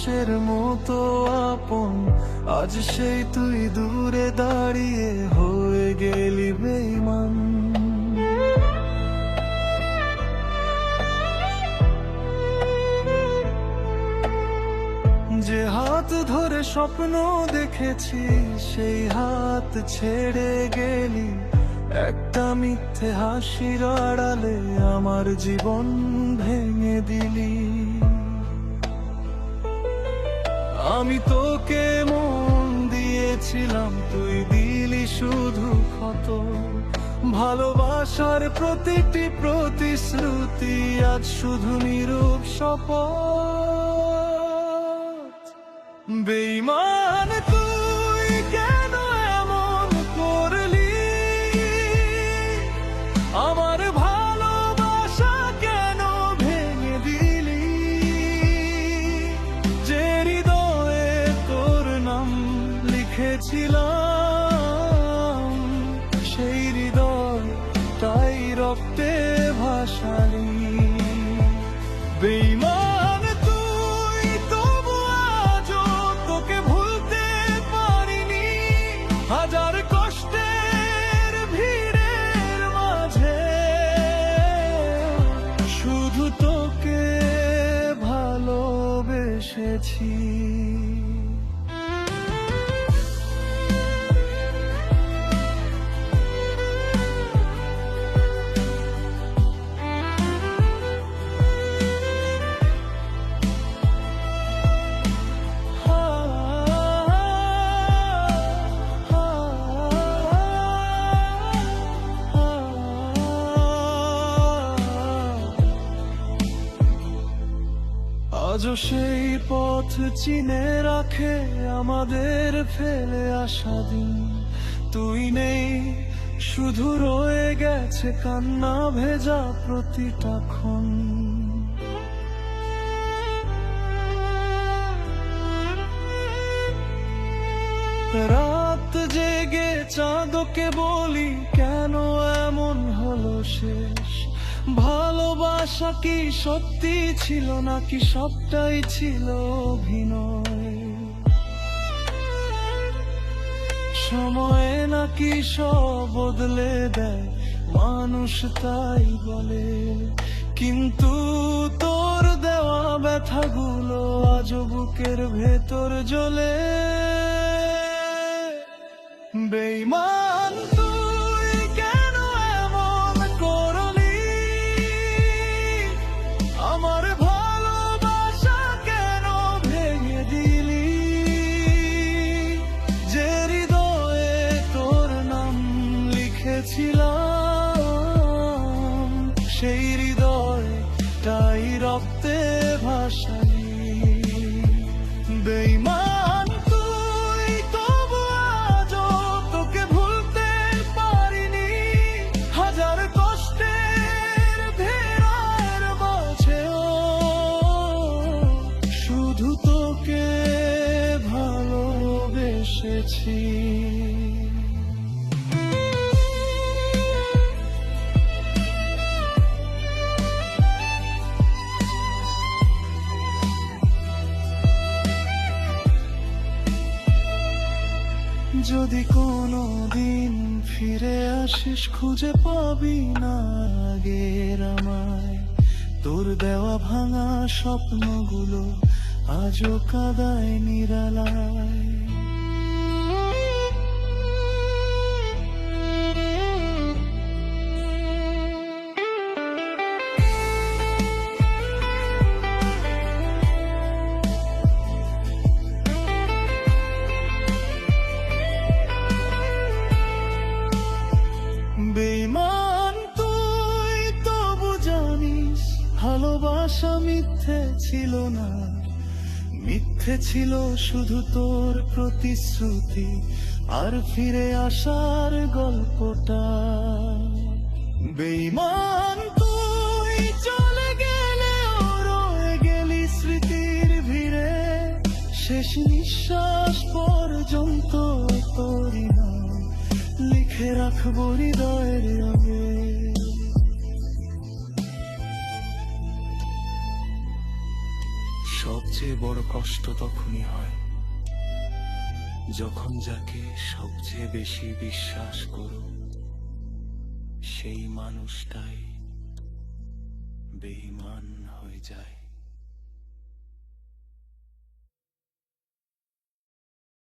মানুষের মতো আপন, আজ সেই তুই দূরে দাঁড়িয়ে হয়ে গেলি বেঈমান। যে হাত ধরে স্বপ্ন দেখেছি সেই হাত ছেড়ে গেলি, একটা মিথ্যে হাসির আড়ালে আমার জীবন ভেঙে দিলি। আমি তোকে মন দিয়েছিলাম, তুই দিলি শুধু ক্ষত। ভালোবাসার প্রতিটি প্রতিশ্রুতি আজ শুধু নীরব শপথ। বেঈমান তুই কেন এমন করলি, আমার ভালোবাসা কেন ভেঙে দিলি। যে হৃদয়ে তোর নাম লিখেছিলাম, সেই হৃদয় তাই রক্তে ভাসালি। বেঈমান তুই, তবু আজও তোকে ভুলতে পারিনি। হাজার কষ্টের ভিড়ের মাঝে শুধু তোকে ভালোবেসেছি। আজও সেই পথ চিনে রাখে আমাদের ফেলে আসা দিন। তুই নেই, শুধু রয়ে গেছে কান্না ভেজা প্রতিটা ক্ষণ। রাত জেগে চাঁদকে বলি, কেন এমন হলো শেষ। ভালোবাসা কি সত্যি ছিল নাকি সবটাই ছিল অভিনয়। সময়ে নাকি সব বদলে দেয় মানুষ তাই বলে, কিন্তু তোর দেওয়া ব্যথাগুলো আজ বুকের ভেতর জ্বলে। বেঈমান তুই কেন এমন করলি, আমার ভালোবাসা কেন ভেঙে দিলি। যে হৃদয়ে তোর নাম লিখেছিলাম, সেই হৃদয় তাই রক্তে ভাসালি। বেঈমান তুই, তবু আজও তোকে ভুলতে পারিনি। হাজার কষ্টের ভেড়ার মাঝেও শুধু তোকে ভালোবেসেছি। যদি কোনো দিন ফিরে আসিস, খুঁজে পাবি না আগের আমায়। তোর দেওয়া ভাঙা স্বপ্নগুলো আজও কাদায় নিরালায়। বেঈমান তুই, তবু জানিস ভালোবাসা মিথ্যে ছিল না। মিথ্যে ছিল শুধু তোর প্রতিশ্রুতি আর ফিরে আসার গল্পটা। বেঈমান তুই, চলে গেলে রয়ে গেলি স্মৃতির ভিড়ে। শেষ নিঃশ্বাস পর্যন্ত তোরই নাম লিখে রাখবো হৃদয়ের রঙে। সবচেয়ে বড় কষ্ট তখনই হয় যখন যাকে সবচেয়ে বেশি বিশ্বাস করো সেই মানুষটাই বেঈমান হয়ে যায়।